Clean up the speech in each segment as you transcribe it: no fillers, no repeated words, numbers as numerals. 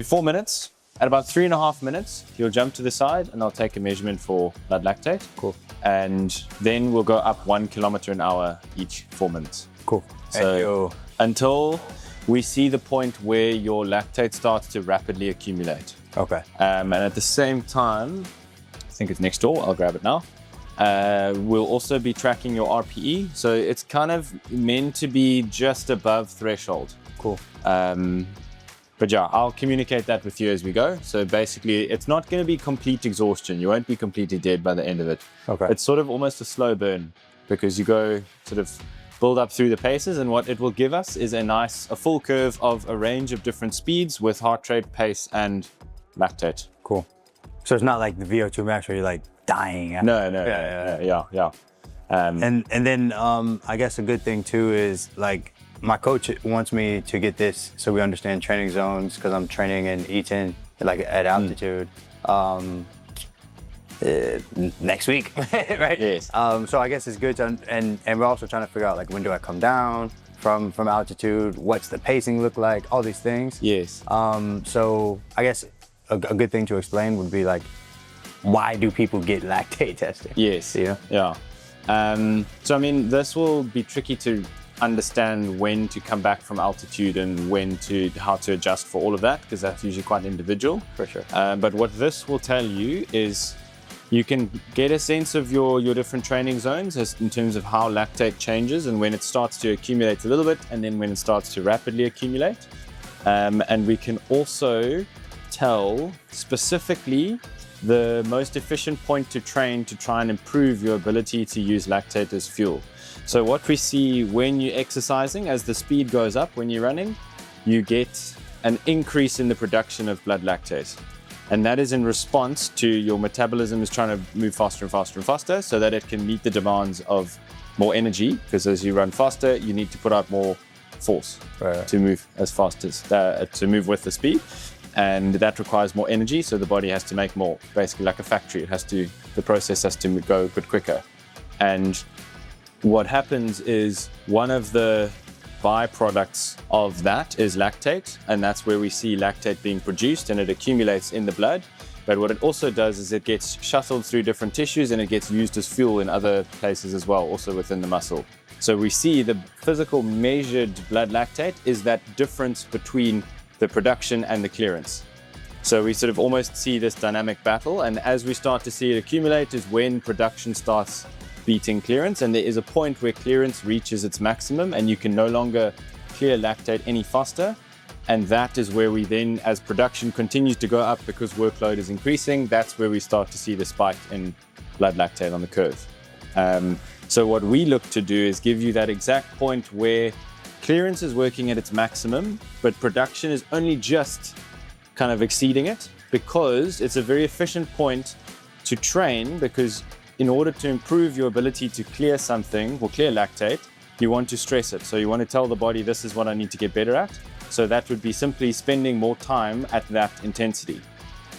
4 minutes. At about 3.5 minutes, you'll jump to the side and I'll take a measurement for blood lactate. Cool. And then we'll go up 1 kilometer an hour each 4 minutes. Cool. So until we see the point where your lactate starts to rapidly accumulate. Okay. And at the same time, I think it's next door, I'll grab it now. We'll also be tracking your RPE. So it's kind of meant to be just above threshold. Cool. But yeah, I'll communicate that with you as we go. So basically, it's not going to be complete exhaustion. You won't be completely dead by the end of it. Okay. It's sort of almost a slow burn because you go sort of build up through the paces, and what it will give us is a full curve of a range of different speeds with heart rate, pace, and lactate. Cool. So it's not like the VO2 max where you're like dying. No. Yeah. And then I guess a good thing too is like my coach wants me to get this so we understand training zones because I'm training in E10 like at altitude next week, right? Yes. So I guess it's good to and we're also trying to figure out like when do I come down from altitude, what's the pacing look like, all these things. Yes. So I guess a good thing to explain would be like, why do people get lactate testing? Yes. Yeah. So I mean, this will be tricky to understand when to come back from altitude and how to adjust for all of that, because that's usually quite individual. For sure. But what this will tell you is you can get a sense of your different training zones in terms of how lactate changes and when it starts to accumulate a little bit and then when it starts to rapidly accumulate. And we can also tell specifically the most efficient point to train to try and improve your ability to use lactate as fuel. So what we see when you're exercising, as the speed goes up when you're running, you get an increase in the production of blood lactate. And that is in response to your metabolism is trying to move faster and faster and faster so that it can meet the demands of more energy, because as you run faster, you need to put out more force to move as fast as, to move with the speed. And that requires more energy, so the body has to make more, basically like a factory. The process has to go a bit quicker. And what happens is one of the byproducts of that is lactate, and that's where we see lactate being produced and it accumulates in the blood. But what it also does is it gets shuttled through different tissues and it gets used as fuel in other places as well, also within the muscle. So we see the physical measured blood lactate is that difference between the production and the clearance. So we sort of almost see this dynamic battle, and as we start to see it accumulate is when production starts beating clearance, and there is a point where clearance reaches its maximum and you can no longer clear lactate any faster. And that is where we then, as production continues to go up because workload is increasing, that's where we start to see the spike in blood lactate on the curve. So what we look to do is give you that exact point where clearance is working at its maximum, but production is only just kind of exceeding it, because it's a very efficient point to train, because in order to improve your ability to clear something or clear lactate, you want to stress it. So you want to tell the body, this is what I need to get better at. So that would be simply spending more time at that intensity.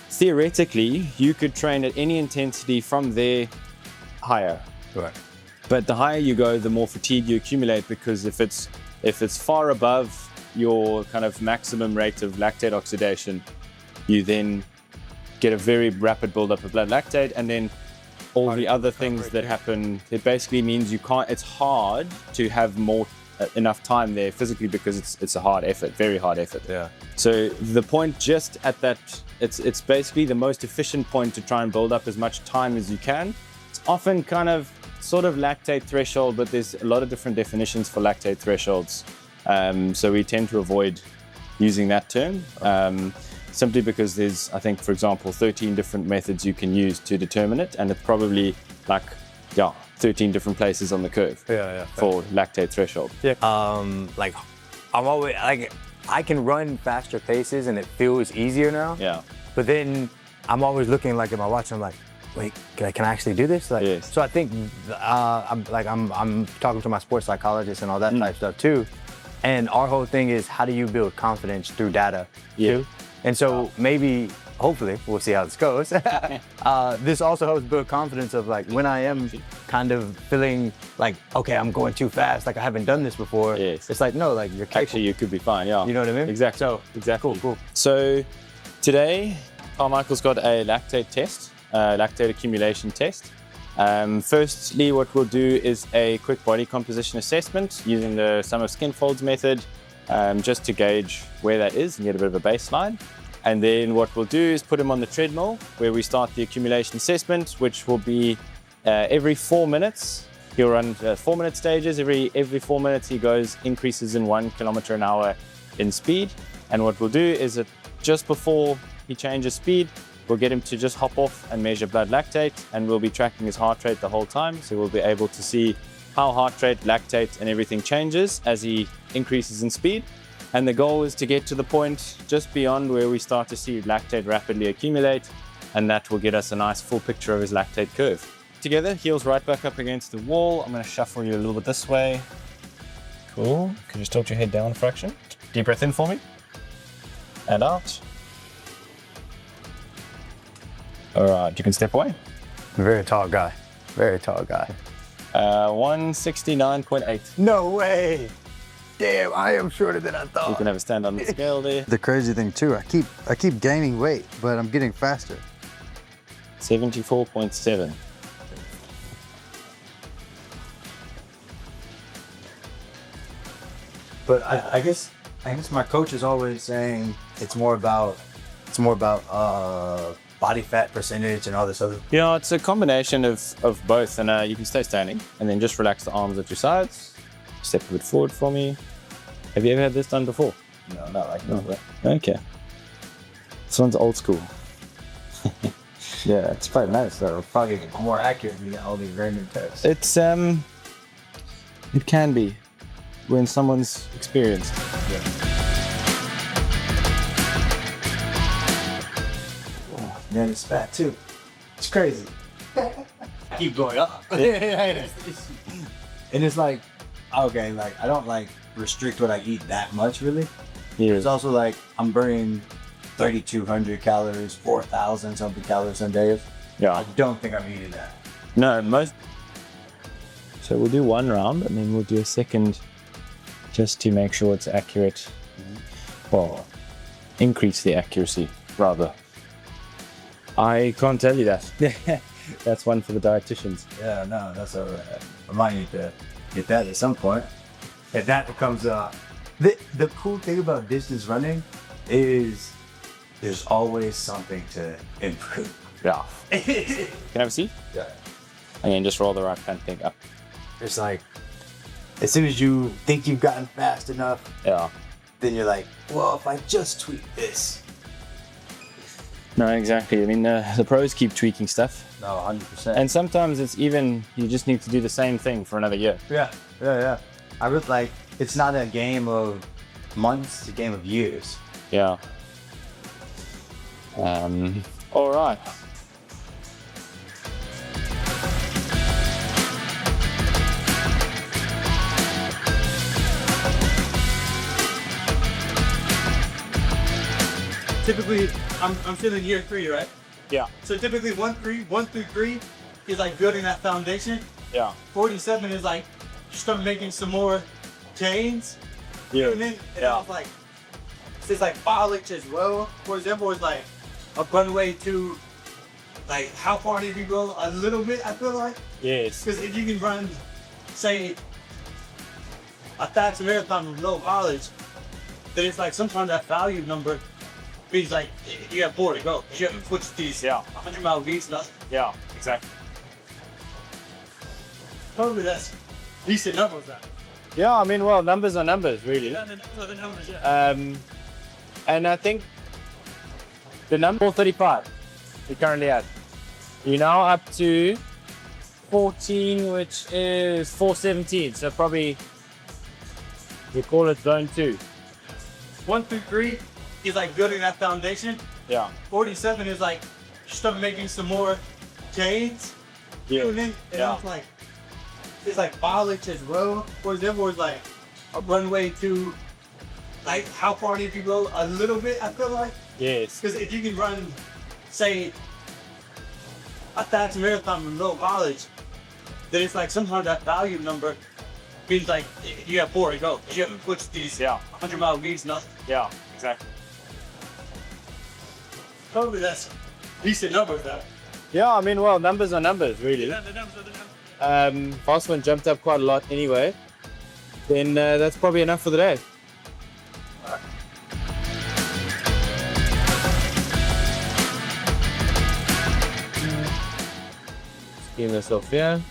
Theoretically, you could train at any intensity from there higher. Right. But the higher you go, the more fatigue you accumulate, because if it's far above your kind of maximum rate of lactate oxidation, you then get a very rapid buildup of blood lactate, and then all the other things that happen, it basically means it's hard to have enough time there physically, because it's a hard effort, very hard effort. Yeah. So the point just at that, it's basically the most efficient point to try and build up as much time as you can. It's often kind of sort of lactate threshold, but there's a lot of different definitions for lactate thresholds. So we tend to avoid using that term. Simply because there's, I think, for example, 13 different methods you can use to determine it, and it's probably 13 different places on the curve for lactate threshold. Yeah. Like I'm always like I can run faster paces and it feels easier now. Yeah. But then I'm always looking like at my watch and I'm like, wait, can I actually do this? Like, yes. So I think I'm talking to my sports psychologist and all that type of stuff too. And our whole thing is, how do you build confidence through data too? And so maybe, hopefully, we'll see how this goes. This also helps build confidence of like, when I am kind of feeling like, okay, I'm going too fast, like I haven't done this before. Yes. It's like, no, like you're capable. Actually, you could be fine, yeah. You know what I mean? Exactly. So, exactly. Cool. So Today, Carmichael's got a lactate test, lactate accumulation test. Firstly, what we'll do is a quick body composition assessment using the sum of skin folds method, just to gauge where that is and get a bit of a baseline. And then what we'll do is put him on the treadmill where we start the accumulation assessment, which will be every 4 minutes. He'll run 4-minute stages. Every 4 minutes he increases in 1 kilometer an hour in speed. And what we'll do is that just before he changes speed, we'll get him to just hop off and measure blood lactate, and we'll be tracking his heart rate the whole time. So we'll be able to see how heart rate, lactate, and everything changes as he increases in speed. And the goal is to get to the point just beyond where we start to see lactate rapidly accumulate, and that will get us a nice full picture of his lactate curve. Together, heels right back up against the wall. I'm going to shuffle you a little bit this way. Cool. Can you just tilt your head down a fraction? Deep breath in for me. And out. All right, you can step away. Very tall guy. Very tall guy. 169.8. No way. Damn, I am shorter than I thought. You can have a stand on the scale there. The crazy thing too, I keep gaining weight, but I'm getting faster. 74.7. But I guess my coach is always saying it's more about body fat percentage and all this other. Yeah, it's a combination of both, and you can stay standing and then just relax the arms at your sides. Step a bit forward for me. Have you ever had this done before? No, not like that. Okay. This one's old school. Yeah, it's quite nice though. Probably more accurate than all these random tests. It's it can be when someone's experienced. Yeah. Oh, man, it's fat too. It's crazy. Keep going up. And it's like, okay, like I don't like restrict what I eat that much really. Yeah. It's also like I'm burning 3,200 calories, 4,000 something calories a day. Yeah. I don't think I'm eating that. No, most. So we'll do one round and then we'll do a second just to make sure it's accurate. Well, increase the accuracy rather. I can't tell you that. That's one for the dietitians. Yeah, no, that's all right. I might need to get that at some point. And that becomes the cool thing about distance running is there's always something to improve. Yeah. Can I have a seat? Yeah. And then just roll the right hand thing up. It's like, as soon as you think you've gotten fast enough, Yeah. then you're like, well, if I just tweak this. No, exactly. I mean, the pros keep tweaking stuff. No, 100%. And sometimes it's even, you just need to do the same thing for another year. Yeah. I was like, it's not a game of months, it's a game of years. Yeah. All right. Typically, I'm still in year 3, right? Yeah. So typically 1 through 3 is like building that foundation. Yeah. 47 is like start making some more gains. Yeah. And then Yeah. it's like it's like mileage as well. For example, it's like a runway to like how far did you go? A little bit, I feel like. Yes. Because if you can run, say, a fast marathon with low mileage, then it's like sometimes that value number means like you have more to go. You have to push these 100-mile beats. Yeah, exactly. Probably that's decent numbers. That. Yeah, I mean, well, numbers are numbers, really. Yeah, the numbers are the numbers. Yeah. And I think the number 435 we currently at. You're now up to 14, which is 417. So probably we call it zone 2. 1 through 3 is like building that foundation. Yeah. 47 is like start making some more gains. Yeah. And then it's like mileage as well. For example, it's like a runway to like how far did you go? A little bit, I feel like. Yes. Because if you can run, say, a fast marathon with low mileage, then it's like sometimes that value number means like you have more to go. You have to push these 100-mile beats. Yeah, exactly. Hopefully that's decent numbers though. Yeah, I mean, well, numbers are numbers, really. Yeah, the numbers are the numbers. Fast one jumped up quite a lot anyway. Then that's probably enough for the day. Skim this off here.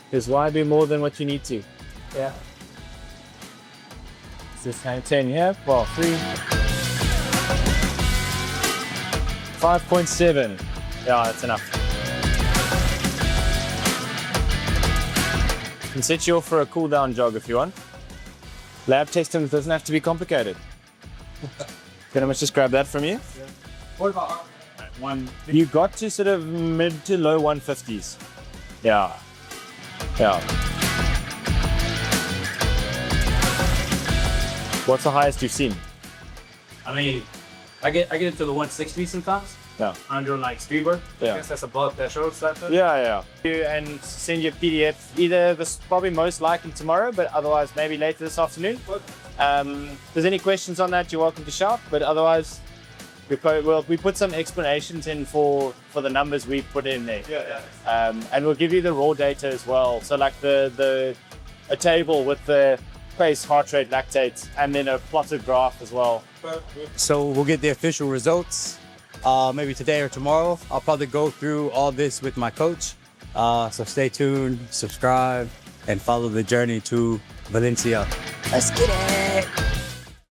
Because why do more than what you need to? Yeah. Is this kind of 10 here? Well, 3. 5.7. Yeah, that's enough. Can set you off for a cool down jog if you want. Lab testing doesn't have to be complicated. Can I just grab that from you? Yeah. What about one? You got to sort of mid to low 150s. Yeah. Yeah. What's the highest you've seen? I mean, I get it to the 160 sometimes. Yeah. I'm doing like speed work. Yeah. I guess that's above that show stuff. Yeah. And send you a PDF either this probably most likely tomorrow, but otherwise maybe later this afternoon. If there's any questions on that, you're welcome to shout. But otherwise, we put some explanations in for the numbers we put in there. Yeah. And we'll give you the raw data as well. So like a table with the pace, heart rate, lactate, and then a plotted graph as well. So we'll get the official results maybe today or tomorrow. I'll probably go through all this with my coach. So stay tuned, subscribe, and follow the journey to Valencia. Let's get it!